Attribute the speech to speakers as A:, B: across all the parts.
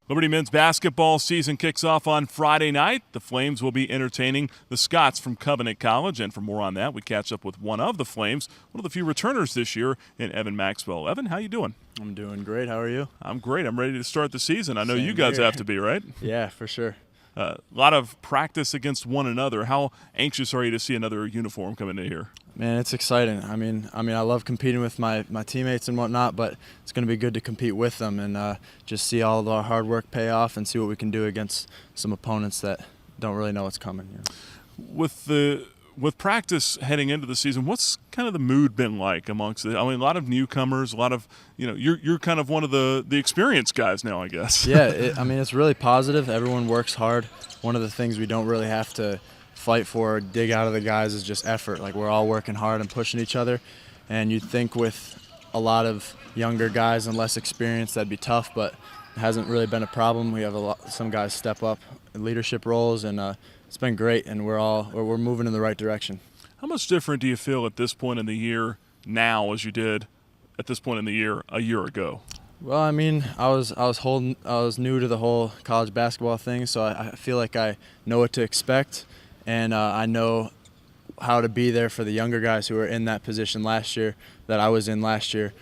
A: Liberty men's basketball season kicks off on Friday night. The Flames will be entertaining the Scots from Covenant College. And for more on that, we catch up with one of the Flames, one of the few returners this year, in Evan Maxwell. Evan, how you doing?
B: I'm doing great. How are you?
A: I'm great. I'm ready to start the season. I know
B: Same
A: you guys
B: here.
A: have to be, right?
B: Yeah, for sure.
A: A lot of practice against one another. How anxious are you to see another uniform come into here?
B: Man, it's exciting. I mean, I love competing with my teammates and whatnot, but it's going to be good to compete with them and just see all of our hard work pay off and see what we can do against some opponents that don't really know what's coming.
A: With practice heading into the season, what's kind of the mood been like amongst a lot of newcomers, a lot of, you're kind of one of the experienced guys now, I guess.
B: Yeah, it's really positive. Everyone works hard. One of the things we don't really have to fight for or dig out of the guys is just effort. Like, we're all working hard and pushing each other. And you'd think with a lot of younger guys and less experience that'd be tough, but it hasn't really been a problem. We have some guys step up in leadership roles, and it's been great, and we're moving in the right direction.
A: How much different do you feel at this point in the year now as you did at this point in the year a year ago?
B: Well, I was new to the whole college basketball thing, so I feel like I know what to expect, and I know how to be there for the younger guys who were in that position last year that I was in last year.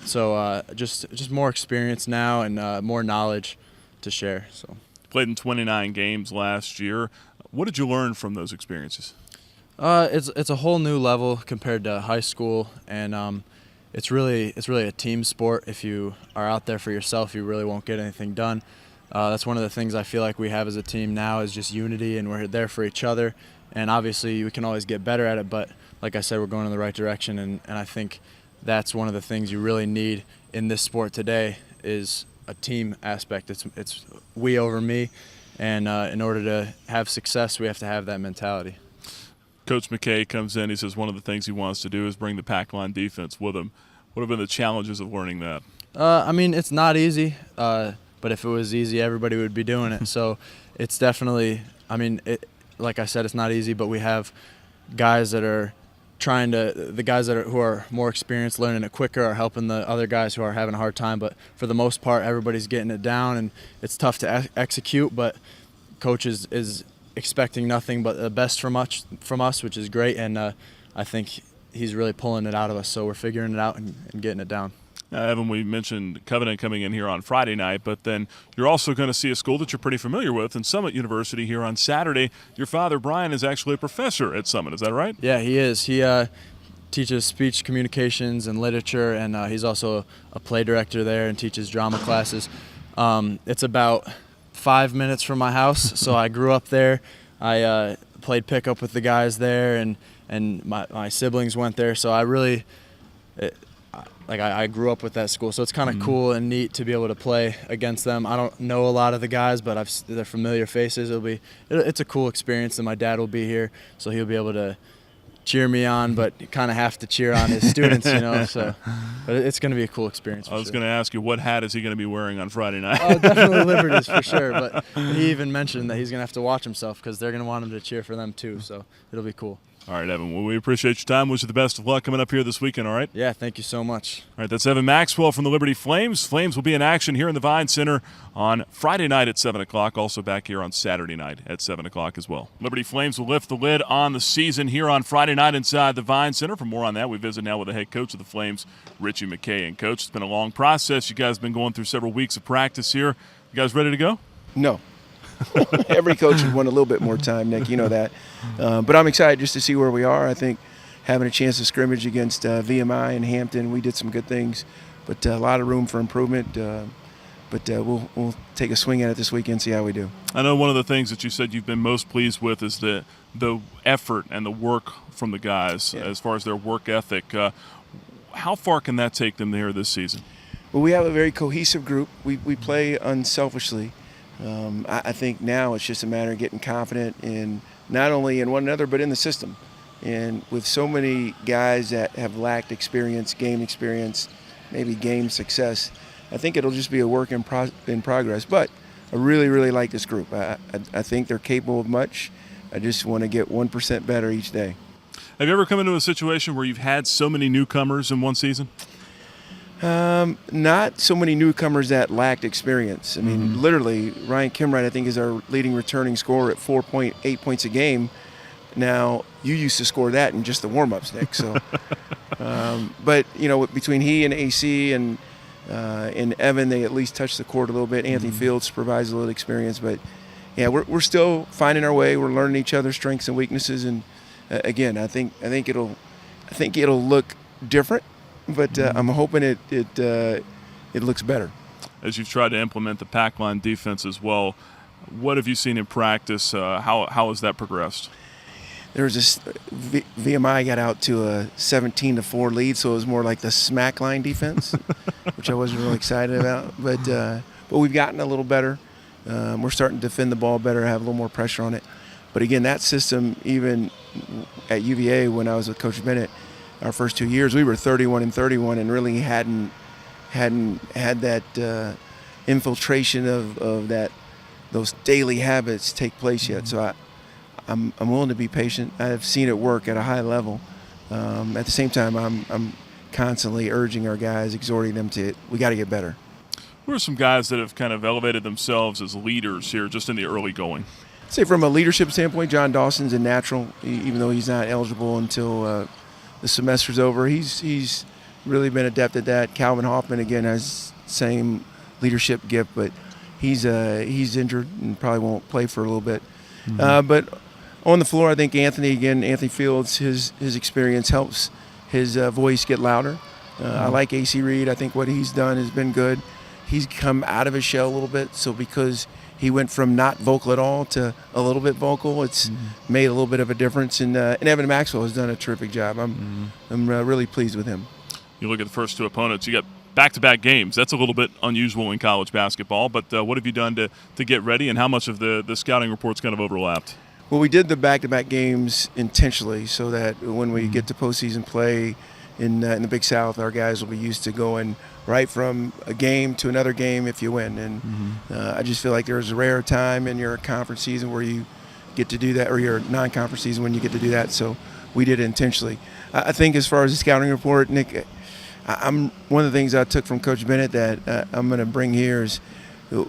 B: So just more experience now and more knowledge to share. So
A: played in 29 games last year. What did you learn from those experiences?
B: It's a whole new level compared to high school, and it's really a team sport. If you are out there for yourself, you really won't get anything done. That's one of the things I feel like we have as a team now is just unity, and we're there for each other. And obviously we can always get better at it, but like I said, we're going in the right direction, and I think that's one of the things you really need in this sport today is a team aspect. It's we over me, and in order to have success, we have to have that mentality.
A: Coach McKay comes in. He says one of the things he wants to do is bring the pack line defense with him. What have been the challenges of learning that?
B: It's not easy, but if it was easy, everybody would be doing it. So it's definitely, like I said, it's not easy, but we have guys that are who are more experienced, learning it quicker, are helping the other guys who are having a hard time. But for the most part, everybody's getting it down, and it's tough to execute, but coach is expecting nothing but the best from us, which is great, and I think he's really pulling it out of us, so we're figuring it out and getting it down.
A: Evan, we mentioned Covenant coming in here on Friday night, but then you're also going to see a school that you're pretty familiar with in Summit University here on Saturday. Your father, Brian, is actually a professor at Summit. Is that right?
B: Yeah, he is. He teaches speech communications and literature, and he's also a play director there and teaches drama classes. It's about 5 minutes from my house, so I grew up there. I played pickup with the guys there, and my siblings went there, so I grew up with that school, so it's kind of cool and neat to be able to play against them. I don't know a lot of the guys, but they're familiar faces. It's a cool experience, and my dad will be here, so he'll be able to cheer me on, but you kind of have to cheer on his students, So, but it's going to be a cool experience.
A: I was going to ask you, what hat is he going to be wearing on Friday night?
B: Oh, definitely Liberty's for sure. But he even mentioned that he's going to have to watch himself because they're going to want him to cheer for them too. So it'll be cool.
A: All right, Evan. Well, we appreciate your time. Wish you the best of luck coming up here this weekend, all right?
B: Yeah, thank you so much.
A: All right, that's Evan Maxwell from the Liberty Flames. Flames will be in action here in the Vine Center on Friday night at 7 o'clock, also back here on Saturday night at 7 o'clock as well. Liberty Flames will lift the lid on the season here on Friday night inside the Vine Center. For more on that, we visit now with the head coach of the Flames, Richie McKay. And, Coach, it's been a long process. You guys have been going through several weeks of practice here. You guys ready to go?
C: No. Every coach would want a little bit more time, Nick. You know that. But I'm excited just to see where we are. I think having a chance to scrimmage against VMI and Hampton, we did some good things, but a lot of room for improvement. But we'll take a swing at it this weekend, see how we do.
A: I know one of the things that you said you've been most pleased with is the effort and the work from the guys as far as their work ethic. How far can that take them here this season?
C: Well, we have a very cohesive group. We play unselfishly. I think now it's just a matter of getting confident in not only in one another but in the system. And with so many guys that have lacked experience, game experience, maybe game success, I think it'll just be a work in progress. But I really, really like this group. I think they're capable of much. I just want to get 1% better each day.
A: Have you ever come into a situation where you've had so many newcomers in one season?
C: Not so many newcomers that lacked experience. I mean, literally, Ryan Kimwright, I think, is our leading returning scorer at 4.8 points a game. Now, you used to score that in just the warm-ups, Nick. So, but between he and AC and Evan, they at least touch the court a little bit. Anthony Fields provides a little experience, but yeah, we're still finding our way. We're learning each other's strengths and weaknesses, and again, I think it'll look different. But I'm hoping it looks better.
A: As you've tried to implement the pack line defense as well, what have you seen in practice? How has that progressed?
C: There was this VMI got out to a 17-4 lead, so it was more like the smack line defense, which I wasn't really excited about. But we've gotten a little better. We're starting to defend the ball better, have a little more pressure on it. But again, that system, even at UVA when I was with Coach Bennett, our first 2 years, we were 31-31 and really hadn't had that infiltration of those daily habits take place yet. So I'm willing to be patient. I've seen it work at a high level. At the same time, I'm constantly urging our guys, exhorting them we got to get better.
A: Who are some guys that have kind of elevated themselves as leaders here just in the early going?
C: I'd say from a leadership standpoint, John Dawson's a natural, even though he's not eligible until the semester's over. He's really been adept at that. Calvin Hoffman, again, has same leadership gift, but he's injured and probably won't play for a little bit. But on the floor, I think Anthony Fields, his experience helps his voice get louder. I like AC Reed. I think what he's done has been good. He's come out of his shell a little bit, so because he went from not vocal at all to a little bit vocal, it's made a little bit of a difference. And Evan Maxwell has done a terrific job. I'm really pleased with him.
A: You look at the first two opponents, you got back-to-back games. That's a little bit unusual in college basketball, but what have you done to get ready, and how much of the scouting reports kind of overlapped?
C: Well, we did the back-to-back games intentionally so that when we get to postseason play in the Big South, our guys will be used to going right from a game to another game if you win. And I just feel like there's a rare time in your conference season where you get to do that, or your non-conference season when you get to do that. So we did it intentionally. I think as far as the scouting report, Nick, one of the things I took from Coach Bennett that I'm going to bring here is,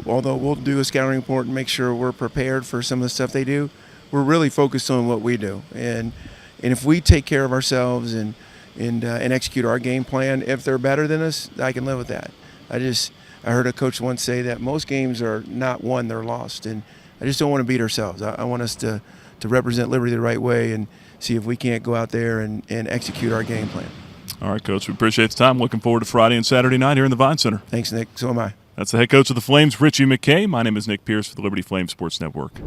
C: although we'll do a scouting report and make sure we're prepared for some of the stuff they do, we're really focused on what we do. And if we take care of ourselves and execute our game plan, if they're better than us, I can live with that. I heard a coach once say that most games are not won, they're lost. And I just don't want to beat ourselves. I want us to represent Liberty the right way and see if we can't go out there and execute our game plan.
A: All right, Coach, we appreciate the time. Looking forward to Friday and Saturday night here in the Vine Center.
C: Thanks, Nick. So am I.
A: That's the head coach of the Flames, Richie McKay. My name is Nick Pierce for the Liberty Flames Sports Network.